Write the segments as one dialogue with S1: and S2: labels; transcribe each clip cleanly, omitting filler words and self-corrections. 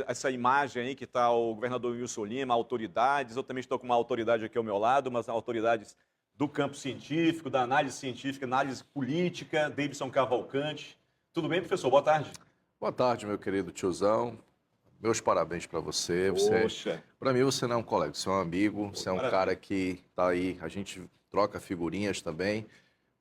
S1: Essa imagem aí que está o governador Wilson Lima, autoridades, eu também estou com uma autoridade aqui ao meu lado, mas autoridades do campo científico, da análise científica, análise política, Davidson Cavalcante. Tudo bem, professor? Boa tarde.
S2: Boa tarde, meu querido tiozão. Meus parabéns para você.
S1: Poxa.
S2: Para mim, você não é um colega, você é um amigo,
S1: Pô,
S2: você é um
S1: parabéns.
S2: cara que está aí, a gente troca figurinhas também.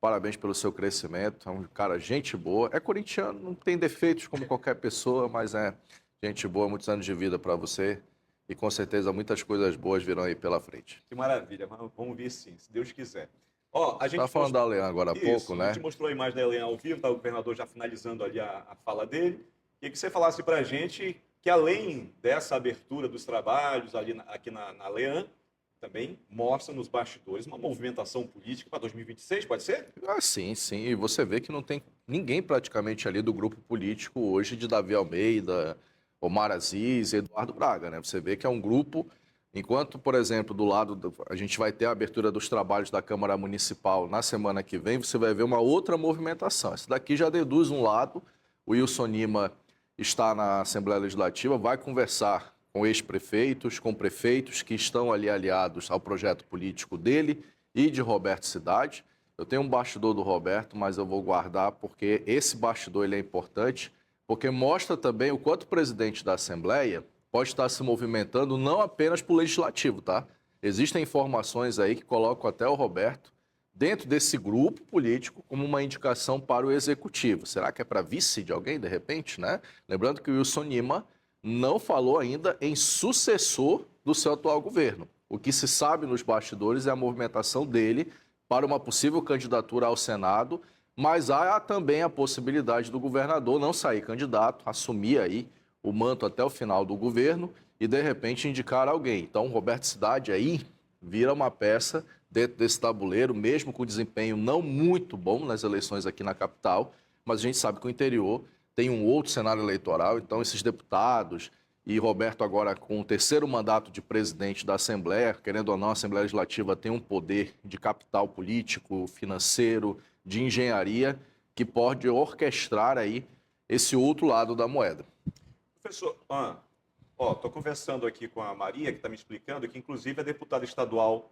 S2: Parabéns pelo seu crescimento, é um cara gente boa. É corintiano, não tem defeitos como qualquer pessoa, mas é gente boa, muitos anos de vida para você. E com certeza muitas coisas boas virão aí pela frente.
S1: Que maravilha, vamos ver sim, se Deus quiser. Ó, a gente
S2: Estava falando da Leão agora há pouco,
S1: A
S2: né?
S1: gente mostrou a imagem da Helena ao vivo, tá o governador já finalizando ali a fala dele. Queria que você falasse para a gente que, além dessa abertura dos trabalhos ali aqui na Leão, também mostra nos bastidores uma movimentação política para 2026, pode ser?
S2: Ah, sim, sim. E você vê que não tem ninguém praticamente ali do grupo político hoje de Davi Almeida, Omar Aziz e Eduardo Braga, né? Você vê que é um grupo, enquanto, por exemplo, a gente vai ter a abertura dos trabalhos da Câmara Municipal na semana que vem, você vai ver uma outra movimentação. Essa daqui já deduz um lado, o Wilson Lima está na Assembleia Legislativa, vai conversar com ex-prefeitos, com prefeitos que estão ali aliados ao projeto político dele e de Roberto Cidade. Eu tenho um bastidor do Roberto, mas eu vou guardar porque esse bastidor ele é importante, porque mostra também o quanto o presidente da Assembleia pode estar se movimentando não apenas para o Legislativo, tá? Existem informações aí que colocam até o Roberto dentro desse grupo político como uma indicação para o Executivo. Será que é para vice de alguém, de repente, né? Lembrando que o Wilson Lima não falou ainda em sucessor do seu atual governo. O que se sabe nos bastidores é a movimentação dele para uma possível candidatura ao Senado, mas há também a possibilidade do governador não sair candidato, assumir aí o manto até o final do governo e, de repente, indicar alguém. Então, Roberto Cidade aí vira uma peça dentro desse tabuleiro, mesmo com desempenho não muito bom nas eleições aqui na capital, mas a gente sabe que o interior tem um outro cenário eleitoral, então esses deputados e Roberto agora com o terceiro mandato de presidente da Assembleia, querendo ou não, a Assembleia Legislativa tem um poder de capital político, financeiro, de engenharia, que pode orquestrar aí esse outro lado da moeda.
S1: Professor, estou conversando aqui com a Maria, que está me explicando que, inclusive, a deputada estadual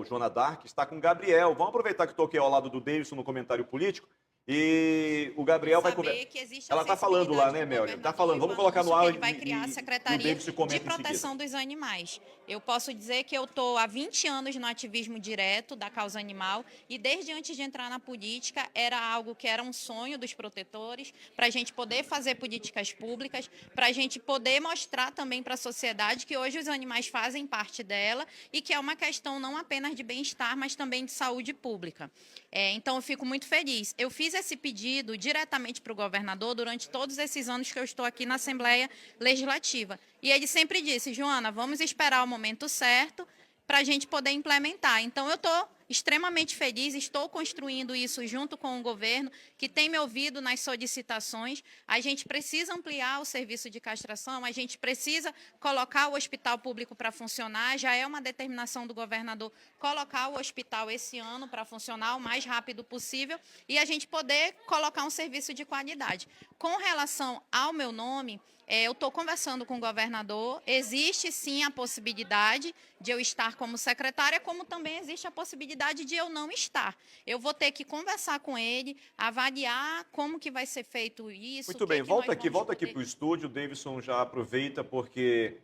S1: Joana Dark está com o Gabriel. Vamos aproveitar que estou aqui ao lado do Davidson no comentário político. E o Gabriel vai conversar. Ela está falando lá, né, Mel? Está falando. Vamos colocar no ar
S3: ele vai criar a Secretaria de Proteção dos Animais. Eu posso dizer que eu estou há 20 anos no ativismo direto da causa animal e desde antes de entrar na política era algo que era um sonho dos protetores para a gente poder fazer políticas públicas, para a gente poder mostrar também para a sociedade que hoje os animais fazem parte dela e que é uma questão não apenas de bem-estar, mas também de saúde pública. Então, eu fico muito feliz. Eu fiz esse pedido diretamente para o governador durante todos esses anos que eu estou aqui na Assembleia Legislativa. E ele sempre disse, Joana, vamos esperar o momento certo para a gente poder implementar. Então, eu estou extremamente feliz, estou construindo isso junto com o governo, que tem me ouvido nas solicitações. A gente precisa ampliar o serviço de castração, a gente precisa colocar o hospital público para funcionar, já é uma determinação do governador colocar o hospital esse ano para funcionar o mais rápido possível e a gente poder colocar um serviço de qualidade. Com relação ao meu nome, eu estou conversando com o governador, existe sim a possibilidade de eu estar como secretária, como também existe a possibilidade de eu não estar. Eu vou ter que conversar com ele, avaliar como que vai ser feito isso.
S1: Muito bem, volta aqui para o estúdio, o Davidson já aproveita, porque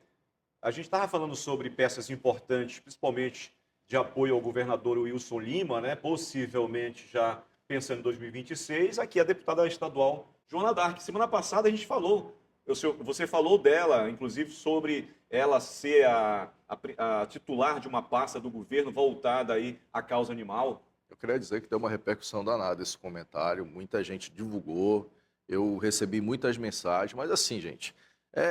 S1: a gente estava falando sobre peças importantes, principalmente de apoio ao governador Wilson Lima, né? Possivelmente já pensando em 2026, aqui a deputada estadual Joana Dark. Semana passada a gente falou. Você falou dela, inclusive, sobre ela ser a titular de uma pasta do governo voltada aí à causa animal.
S2: Eu queria dizer que deu uma repercussão danada esse comentário, muita gente divulgou, eu recebi muitas mensagens, mas assim, gente,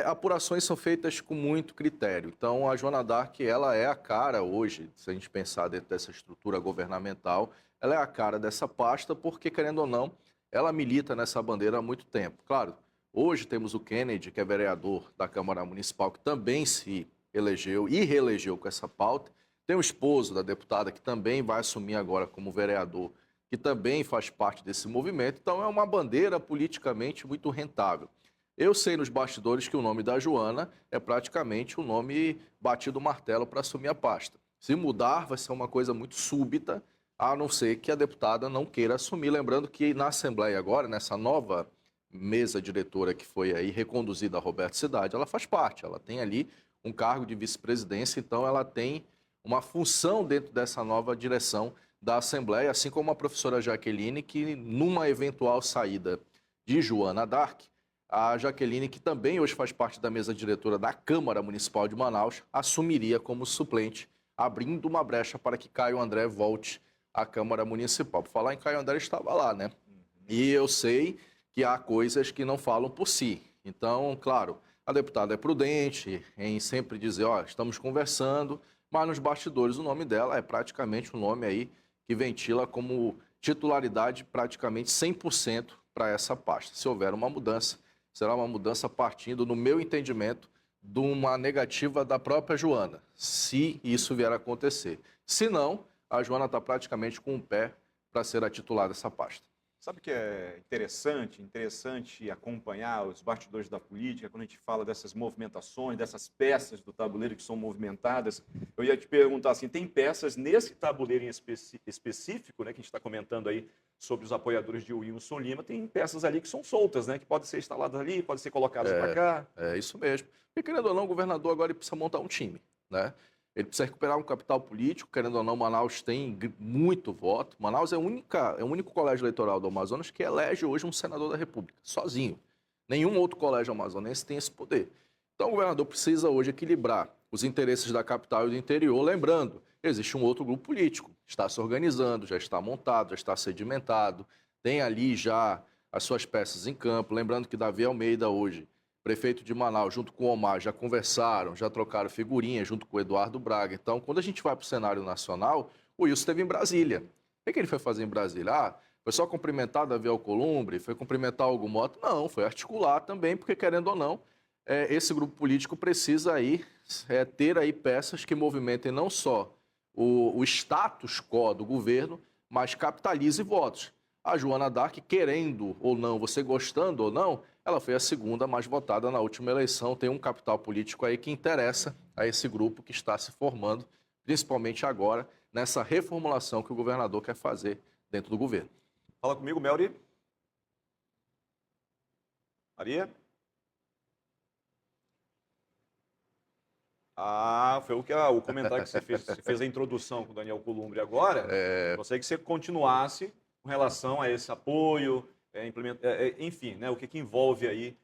S2: apurações são feitas com muito critério. Então, a Joana Dark, ela é a cara hoje, se a gente pensar dentro dessa estrutura governamental, ela é a cara dessa pasta porque, querendo ou não, ela milita nessa bandeira há muito tempo. Claro, hoje temos o Kennedy, que é vereador da Câmara Municipal, que também se elegeu e reelegeu com essa pauta. Tem o esposo da deputada, que também vai assumir agora como vereador, que também faz parte desse movimento. Então, é uma bandeira politicamente muito rentável. Eu sei nos bastidores que o nome da Joana é praticamente o nome batido o martelo para assumir a pasta. Se mudar, vai ser uma coisa muito súbita, a não ser que a deputada não queira assumir. Lembrando que na Assembleia agora, nessa nova mesa diretora que foi aí reconduzida a Roberto Cidade, ela faz parte, ela tem ali um cargo de vice-presidência, então ela tem uma função dentro dessa nova direção da Assembleia, assim como a professora Jaqueline, que numa eventual saída de Joana Dark, a Jaqueline, que também hoje faz parte da mesa diretora da Câmara Municipal de Manaus, assumiria como suplente, abrindo uma brecha para que Caio André volte à Câmara Municipal. Por falar em Caio André, estava lá, né? E eu sei que há coisas que não falam por si. Então, claro, a deputada é prudente em sempre dizer, ó, estamos conversando, mas nos bastidores o nome dela é praticamente um nome aí que ventila como titularidade praticamente 100% para essa pasta. Se houver uma mudança, será uma mudança partindo, no meu entendimento, de uma negativa da própria Joana, se isso vier a acontecer. Se não, a Joana está praticamente com o pé para ser a titular dessa pasta.
S1: Sabe o que é interessante acompanhar os bastidores da política, quando a gente fala dessas movimentações, dessas peças do tabuleiro que são movimentadas. Eu ia te perguntar assim, tem peças nesse tabuleiro em específico, né, que a gente está comentando aí sobre os apoiadores de Wilson Lima, tem peças ali que são soltas, né, que podem ser instaladas ali, podem ser colocadas para cá.
S2: É isso mesmo. E querendo ou não, o governador agora ele precisa montar um time, né? Ele precisa recuperar um capital político, querendo ou não, Manaus tem muito voto. Manaus é o único colégio eleitoral do Amazonas que elege hoje um senador da República, sozinho. Nenhum outro colégio amazonense tem esse poder. Então o governador precisa hoje equilibrar os interesses da capital e do interior, lembrando, existe um outro grupo político, está se organizando, já está montado, já está sedimentado, tem ali já as suas peças em campo. Lembrando que Davi Almeida hoje, prefeito de Manaus, junto com o Omar, já conversaram, já trocaram figurinhas junto com o Eduardo Braga. Então, quando a gente vai para o cenário nacional, o Wilson esteve em Brasília. O que ele foi fazer em Brasília? Foi só cumprimentar Davi Alcolumbre? Foi cumprimentar Hugo Mota? Não, foi articular também, porque, querendo ou não, esse grupo político precisa aí, ter aí peças que movimentem não só o status quo do governo, mas capitalize votos. A Joana Dark, querendo ou não, você gostando ou não, ela foi a segunda mais votada na última eleição. Tem um capital político aí que interessa a esse grupo que está se formando, principalmente agora, nessa reformulação que o governador quer fazer dentro do governo.
S1: Fala comigo, Melri. Maria? Foi o comentário que você fez. Você fez a introdução com o Daniel Columbre agora. Gostaria que você continuasse com relação a esse apoio, enfim, né, o que envolve aí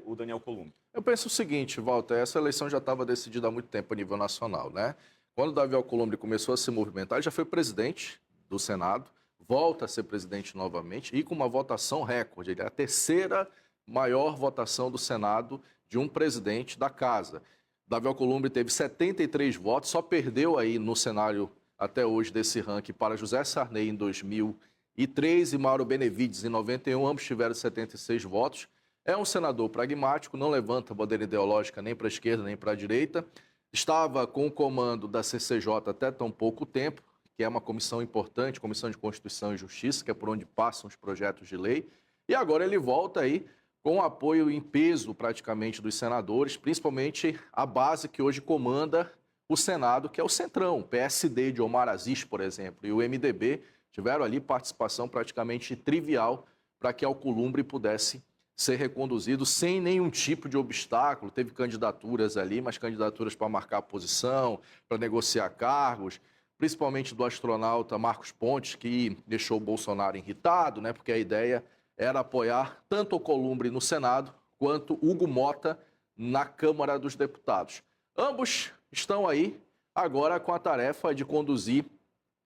S1: o Daniel Columbre.
S2: Eu penso o seguinte, Walter, essa eleição já estava decidida há muito tempo a nível nacional, né? Quando o Davi Alcolumbre começou a se movimentar, ele já foi presidente do Senado, volta a ser presidente novamente e com uma votação recorde. Ele é a terceira maior votação do Senado de um presidente da casa. Davi Alcolumbre teve 73 votos, só perdeu aí no cenário até hoje desse ranking para José Sarney em 2003 e Mauro Benevides em 91, ambos tiveram 76 votos. É um senador pragmático, não levanta bandeira ideológica nem para a esquerda nem para a direita. Estava com o comando da CCJ até tão pouco tempo, que é uma comissão importante, Comissão de Constituição e Justiça, que é por onde passam os projetos de lei. E agora ele volta aí com o apoio em peso praticamente dos senadores, principalmente a base que hoje comanda o Senado, que é o Centrão, o PSD de Omar Aziz, por exemplo, e o MDB tiveram ali participação praticamente trivial para que Alcolumbre pudesse ser reconduzido sem nenhum tipo de obstáculo. Teve candidaturas ali, mas candidaturas para marcar posição, para negociar cargos, principalmente do astronauta Marcos Pontes, que deixou o Bolsonaro irritado, né, porque a ideia era apoiar tanto Alcolumbre no Senado quanto Hugo Mota na Câmara dos Deputados. Ambos estão aí agora com a tarefa de conduzir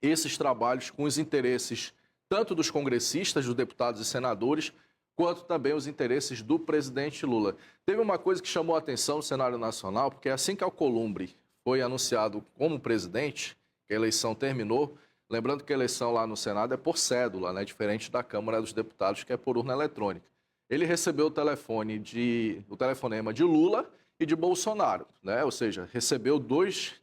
S2: esses trabalhos com os interesses tanto dos congressistas, dos deputados e senadores, quanto também os interesses do presidente Lula. Teve uma coisa que chamou a atenção no cenário nacional, porque assim que Alcolumbre foi anunciado como presidente, que a eleição terminou, lembrando que a eleição lá no Senado é por cédula, né, diferente da Câmara dos Deputados, que é por urna eletrônica. Ele recebeu o telefonema de Lula e de Bolsonaro, né? Ou seja, recebeu dois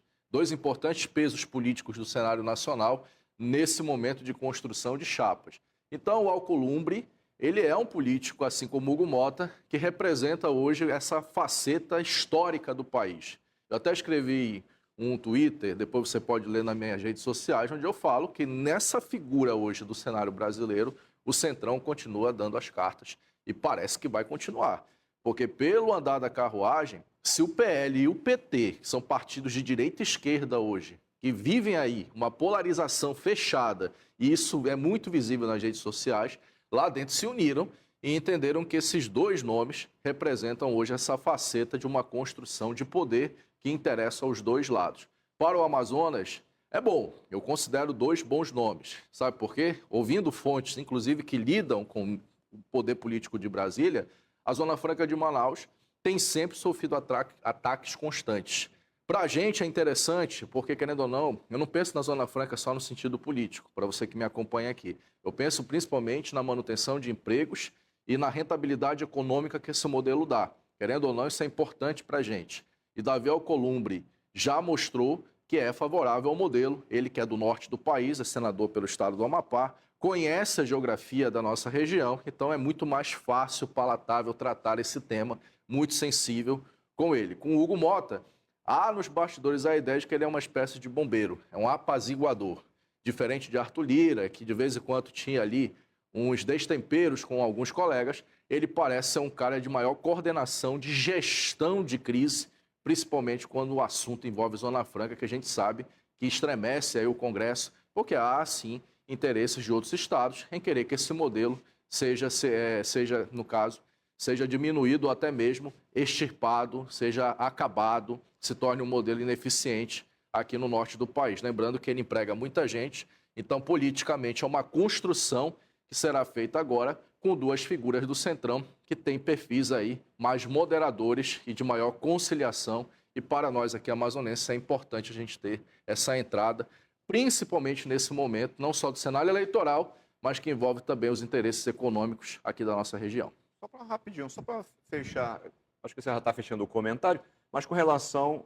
S2: importantes pesos políticos do cenário nacional nesse momento de construção de chapas. Então, o Alcolumbre, ele é um político, assim como Hugo Mota, que representa hoje essa faceta histórica do país. Eu até escrevi um Twitter, depois você pode ler nas minhas redes sociais, onde eu falo que nessa figura hoje do cenário brasileiro, o Centrão continua dando as cartas e parece que vai continuar. Porque pelo andar da carruagem, se o PL e o PT, que são partidos de direita e esquerda hoje, que vivem aí uma polarização fechada, e isso é muito visível nas redes sociais, lá dentro se uniram e entenderam que esses dois nomes representam hoje essa faceta de uma construção de poder que interessa aos dois lados. Para o Amazonas, é bom, eu considero dois bons nomes. Sabe por quê? Ouvindo fontes, inclusive, que lidam com o poder político de Brasília, a Zona Franca de Manaus tem sempre sofrido ataques constantes. Para a gente é interessante, porque, querendo ou não, eu não penso na Zona Franca só no sentido político, para você que me acompanha aqui. Eu penso principalmente na manutenção de empregos e na rentabilidade econômica que esse modelo dá. Querendo ou não, isso é importante para a gente. E Davi Alcolumbre já mostrou que é favorável ao modelo. Ele que é do norte do país, é senador pelo estado do Amapá, conhece a geografia da nossa região, então é muito mais fácil, palatável tratar esse tema muito sensível com ele. Com o Hugo Mota, há nos bastidores a ideia de que ele é uma espécie de bombeiro, é um apaziguador. Diferente de Arthur Lira, que de vez em quando tinha ali uns destemperos com alguns colegas, ele parece ser um cara de maior coordenação, de gestão de crise, principalmente quando o assunto envolve Zona Franca, que a gente sabe que estremece aí o Congresso, porque há, sim, interesses de outros estados em querer que esse modelo seja, no caso, seja diminuído ou até mesmo extirpado, seja acabado, se torne um modelo ineficiente aqui no norte do país. Lembrando que ele emprega muita gente, então politicamente é uma construção que será feita agora com duas figuras do Centrão que têm perfis aí mais moderadores e de maior conciliação. E para nós aqui amazonenses é importante a gente ter essa entrada, principalmente nesse momento, não só do cenário eleitoral, mas que envolve também os interesses econômicos aqui da nossa região.
S1: Só para rapidinho, só para fechar, acho que você já está fechando o comentário, mas com relação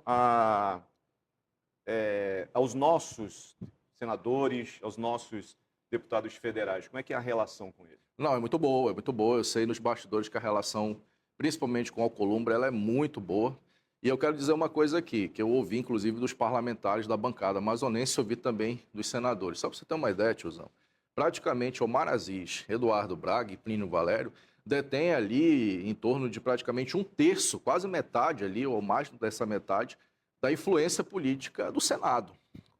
S1: aos nossos senadores, aos nossos deputados federais, como é que é a relação com eles?
S2: Não, é muito boa, é muito boa. Eu sei nos bastidores que a relação, principalmente com o Alcolumbre, ela é muito boa. E eu quero dizer uma coisa aqui, que eu ouvi, inclusive, dos parlamentares da bancada amazonense, ouvi também dos senadores. Só para você ter uma ideia, tiozão, praticamente Omar Aziz, Eduardo Braga e Plínio Valério detêm ali em torno de praticamente um terço, quase metade ali, ou mais dessa metade, da influência política do Senado.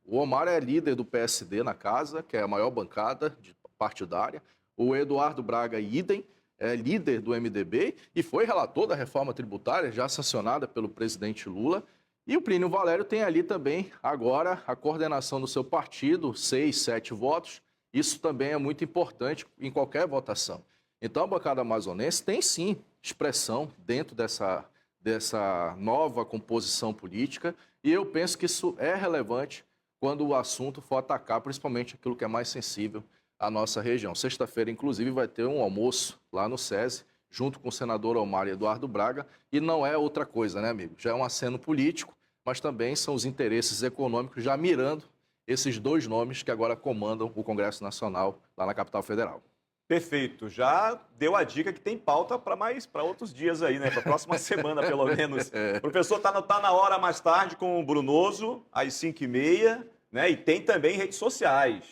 S2: O Omar é líder do PSD na casa, que é a maior bancada partidária. O Eduardo Braga, idem, é líder do MDB e foi relator da reforma tributária, já sancionada pelo presidente Lula. E o Plínio Valério tem ali também, agora, a coordenação do seu partido, 6, 7 votos. Isso também é muito importante em qualquer votação. Então, a bancada amazonense tem, sim, expressão dentro dessa nova composição política. E eu penso que isso é relevante quando o assunto for atacar, principalmente aquilo que é mais sensível à nossa região. Sexta-feira, inclusive, vai ter um almoço lá no SESI, junto com o senador Omar e Eduardo Braga, e não é outra coisa, né, amigo? Já é um aceno político, mas também são os interesses econômicos já mirando esses dois nomes que agora comandam o Congresso Nacional lá na capital federal.
S1: Perfeito. Já deu a dica que tem pauta para outros dias aí, né? Para a próxima semana, pelo menos. Professor, está na hora mais tarde com o Brunoso, às 5h30, né? E tem também redes sociais.